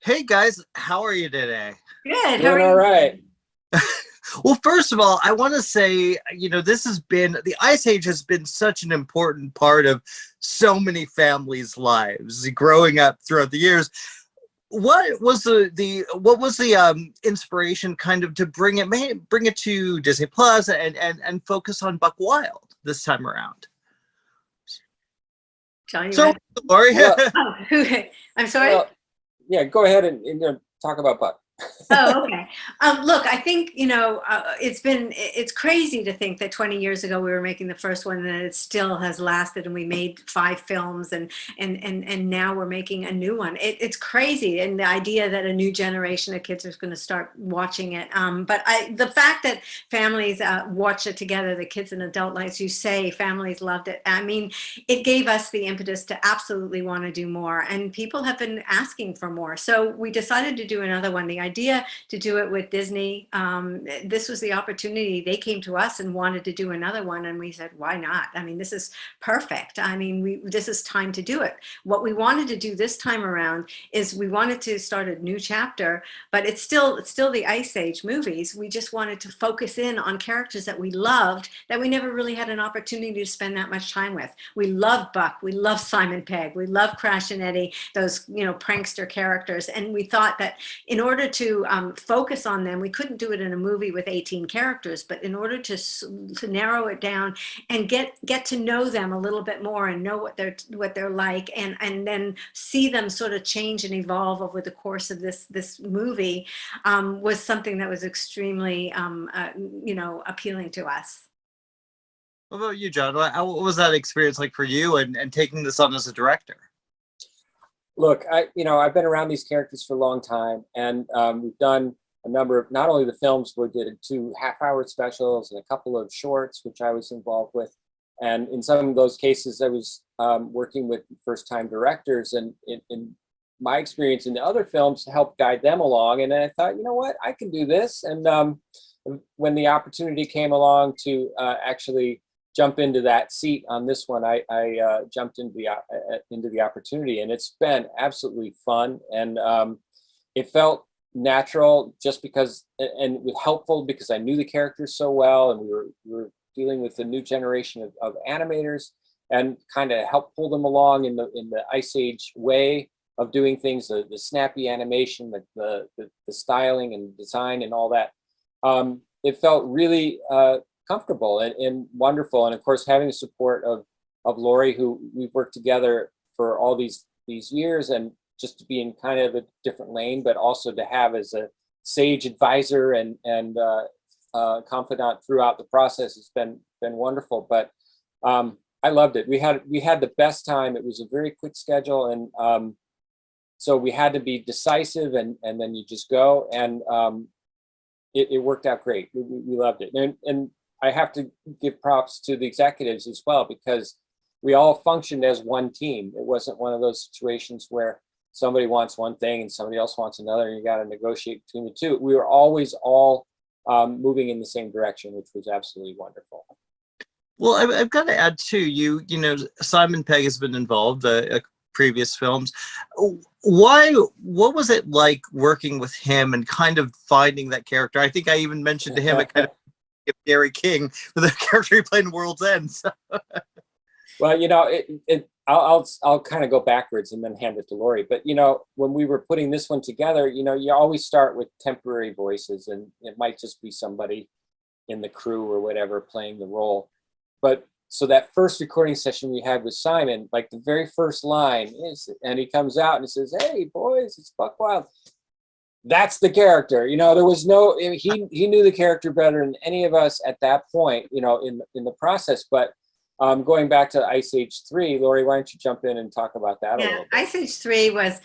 Hey guys, how are you today? Good. How are Doing all you? right. Well, first of all, I want to say, this has been the Ice Age has been such an important part of so many families' lives growing up throughout the years. What was the inspiration kind of to bring it to Disney Plus and focus on Buck Wild this time around? John, you So, had. Lori, Well, Oh, I'm sorry. well, yeah. Go ahead and talk about Buck. Oh, okay. Look, I think, it's crazy to think that 20 years ago we were making the first one and it still has lasted and we made 5 films and now we're making a new one. It's crazy. And the idea that a new generation of kids is going to start watching it. The fact that families watch it together, the kids and adult, like you say, families loved it. I mean, it gave us the impetus to absolutely want to do more. And people have been asking for more. So we decided to do another one. The idea to do it with Disney. This was the opportunity. They came to us and wanted to do another one, and we said, why not? I mean, this is perfect. I mean, this is time to do it. What we wanted to do this time around is we wanted to start a new chapter, but it's still the Ice Age movies. We just wanted to focus in on characters that we loved that we never really had an opportunity to spend that much time with. We love Buck. We love Simon Pegg. We love Crash and Eddie, those prankster characters, and we thought that in order to focus on them. We couldn't do it in a movie with 18 characters, but in order to narrow it down and get to know them a little bit more and know what they're like, and then see them sort of change and evolve over the course of this movie, was something that was extremely appealing to us. what about you, John? What was that experience like for you and taking this on as a director? Look, I've been around these characters for a long time, and we've done a number of, not only the films, we did 2 half-hour specials and a couple of shorts, which I was involved with. And in some of those cases, I was working with first-time directors, and in my experience in the other films helped guide them along. And then I thought, you know what, I can do this. And when the opportunity came along to actually jump into that seat on this one, I jumped into the opportunity, and it's been absolutely fun, and it felt natural just because, and it was helpful because I knew the characters so well, and we were dealing with a new generation of animators, and kind of help pull them along in the Ice Age way of doing things, the snappy animation, the styling and design and all that. It felt really comfortable and wonderful, and of course having the support of Lori, who we've worked together for all these years, and just to be in kind of a different lane, but also to have as a sage advisor and confidant throughout the process has been wonderful. But I loved it. We had the best time. It was a very quick schedule, and so we had to be decisive, and then you just go, and it worked out great. We loved it, and I have to give props to the executives as well, because we all functioned as one team. It wasn't one of those situations where somebody wants one thing and somebody else wants another, and you got to negotiate between the two. We were always all moving in the same direction, which was absolutely wonderful. Well, I've got to add too. Simon Pegg has been involved previous films. What was it like working with him and kind of finding that character? I think I even mentioned to him it kind of Gary King for the character he played in World's End. So. Well, I'll kind of go backwards and then hand it to Lori. But when we were putting this one together, you always start with temporary voices, and it might just be somebody in the crew or whatever playing the role. But so that first recording session we had with Simon, like the very first line is, and he comes out and he says, "Hey boys, it's Buck Wild." That's the character. There was no, he knew the character better than any of us at that point, in the process. But going back to Ice Age 3, Lori, why don't you jump in and talk about that a little bit? Ice Age 3 was,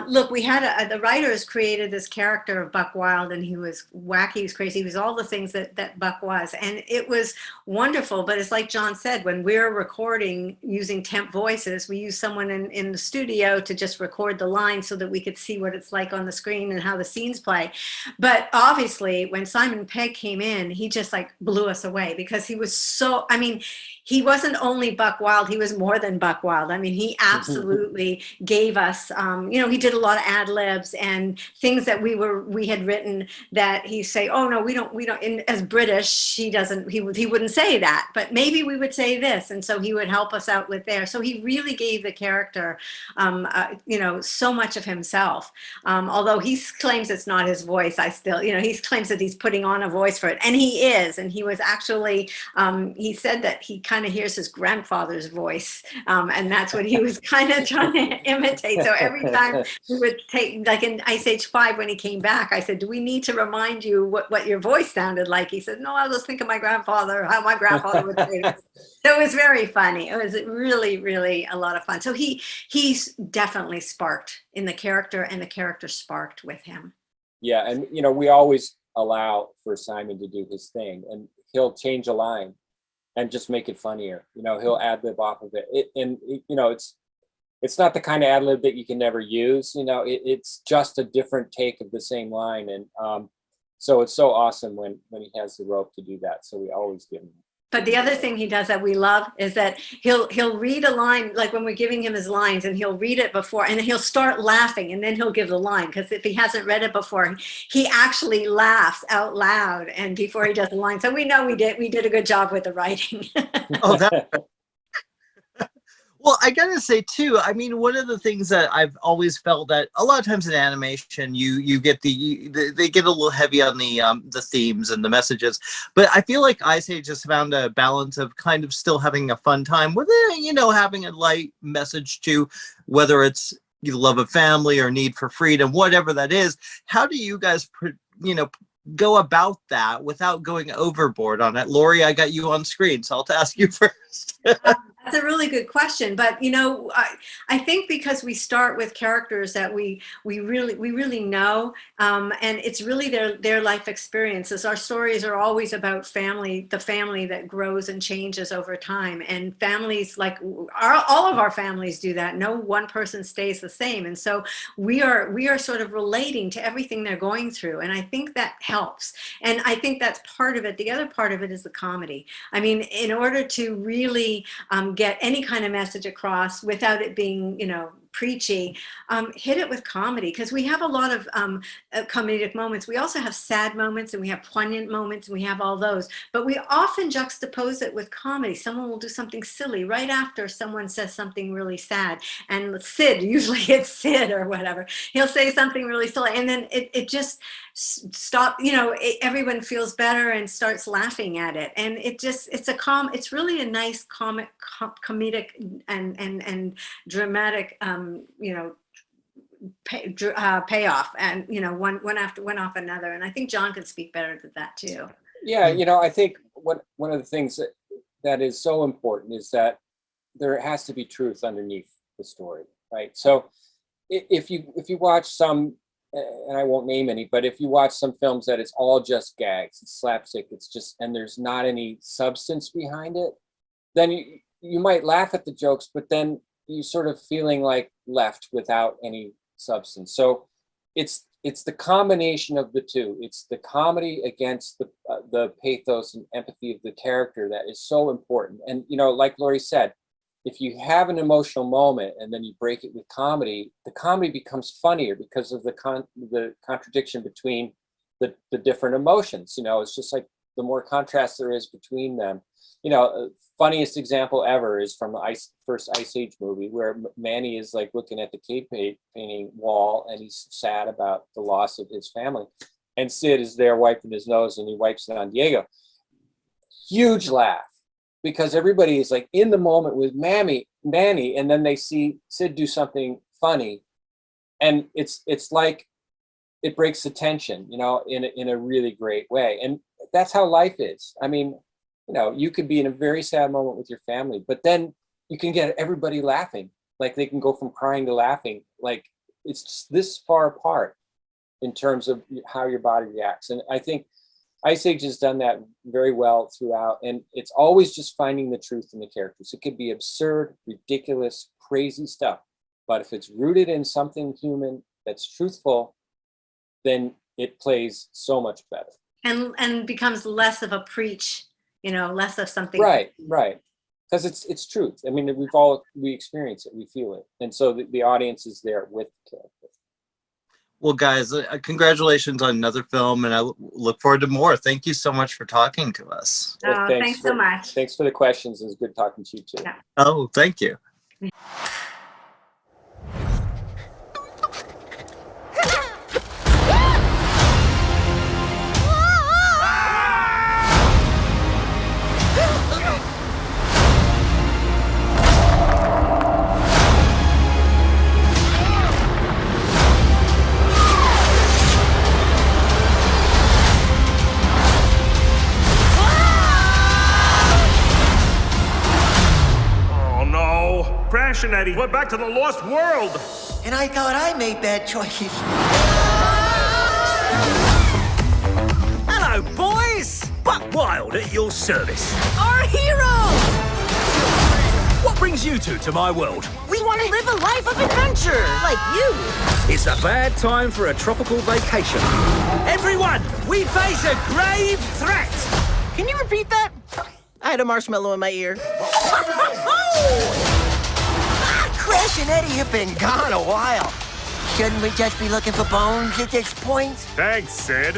look, we had the writers created this character of Buck Wild, and he was wacky, he was crazy, he was all the things that Buck was, and it was wonderful. But it's like John said, when we're recording using temp voices, we use someone in the studio to just record the lines so that we could see what it's like on the screen and how the scenes play. But obviously when Simon Pegg came in, he just like blew us away, because he was so, I mean, he wasn't only buck wild, he was more than buck wild. I mean, he absolutely gave us, you know, he did a lot of ad libs and things that we had written that he say, oh no, we don't, as British, he wouldn't say that, but maybe we would say this. And so he would help us out with there. So he really gave the character, you know, so much of himself. Although he claims it's not his voice, I still, you know, he claims that he's putting on a voice for it, and he is. And he was actually, he said that he kind of hears his grandfather's voice, and that's what he was kind of trying to imitate. So every time we would take, like in Ice Age 5, when he came back, I said, do we need to remind you what your voice sounded like? He said, no, I'll just think of my grandfather, how my grandfather would say this. So it was very funny. It was really, really a lot of fun. So he's definitely sparked in the character, and the character sparked with him. Yeah, and you know, we always allow for Simon to do his thing, and he'll change a line and just make it funnier. You know, he'll ad lib off of it. You know, it's not the kind of ad lib that you can never use. You know, it's just a different take of the same line, and so it's so awesome when he has the rope to do that. So we always give him. But the other thing he does that we love is that he'll read a line, like when we're giving him his lines, and he'll read it before, and then he'll start laughing, and then he'll give the line, because if he hasn't read it before, he actually laughs out loud and before he does the line. So we know we did a good job with the writing. Oh, that. Well, I gotta say too, I mean, one of the things that I've always felt that a lot of times in animation, you get they get a little heavy on the themes and the messages, but I feel like Ice Age has found a balance of kind of still having a fun time with it, you know, having a light message to, whether it's the love of family or need for freedom, whatever that is. How do you guys, you know, go about that without going overboard on it? Lori, I got you on screen, so I'll ask you first. That's a really good question, but you know, I think because we start with characters that we really know, and it's really their life experiences. Our stories are always about family, the family that grows and changes over time, and families, like all of our families do that. No one person stays the same, and so we are sort of relating to everything they're going through, and I think that helps. And I think that's part of it. The other part of it is the comedy. I mean, in order to really get any kind of message across without it being, you know, preachy, hit it with comedy, because we have a lot of comedic moments. We also have sad moments, and we have poignant moments, and we have all those, but we often juxtapose it with comedy. Someone will do something silly right after someone says something really sad, and Sid, usually it's Sid or whatever, he'll say something really silly, and then it just you know, everyone feels better and starts laughing at it, and it's really a nice comedic and dramatic you know, payoff, and you know, one off another. And I think John can speak better to that too. Yeah, you know, I think one of the things that is so important is that there has to be truth underneath the story, right? So if you watch some, and I won't name any, but if you watch some films that it's all just gags, it's slapstick, it's just, and there's not any substance behind it, then you might laugh at the jokes, but then you sort of feeling like left without any substance. So it's the combination of the two. It's the comedy against the pathos and empathy of the character that is so important. And you know, like Lori said, if you have an emotional moment and then you break it with comedy, the comedy becomes funnier because of the contradiction between the different emotions. You know, it's just like the more contrast there is between them. You know, funniest example ever is from the first Ice Age movie, where Manny is like looking at the cave painting wall, and he's sad about the loss of his family, and Sid is there wiping his nose, and he wipes it on Diego. Huge laugh, because everybody is like in the moment with Manny, and then they see Sid do something funny, and it's like it breaks the tension, you know, in a really great way. And that's how life is. I mean, you know, you could be in a very sad moment with your family, but then you can get everybody laughing. Like they can go from crying to laughing. Like it's just this far apart in terms of how your body reacts. And I think Ice Age has done that very well throughout. And it's always just finding the truth in the characters. It could be absurd, ridiculous, crazy stuff. But if it's rooted in something human that's truthful, then it plays so much better. And becomes less of a preach, you know, less of something. Right, right. because it's truth. I mean, we experience it, we feel it, and so the audience is there with the character. Well, guys, congratulations on another film, and I look forward to more. Thank you so much for talking to us. Oh, thanks so much. Thanks for the questions. It was good talking to you too. Yeah. Oh, thank you. Crash and Eddie, we're back to the lost world. And I thought I made bad choices. Hello, boys! Buck Wild at your service. Our hero! What brings you two to my world? We want to live a life of adventure, like you. It's a bad time for a tropical vacation. Everyone, we face a grave threat. Can you repeat that? I had a marshmallow in my ear. Crash and Eddie have been gone a while. Shouldn't we just be looking for bones at this point? Thanks, Sid.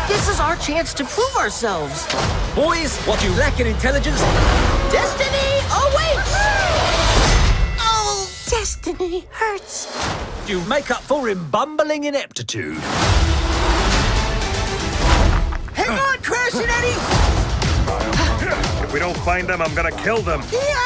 This is our chance to prove ourselves. Boys, what you lack in intelligence, Destiny awaits! Oh, destiny hurts. you make up for in bumbling ineptitude. Hang on, Crash and Eddie! If we don't find them, I'm gonna kill them. Yeah!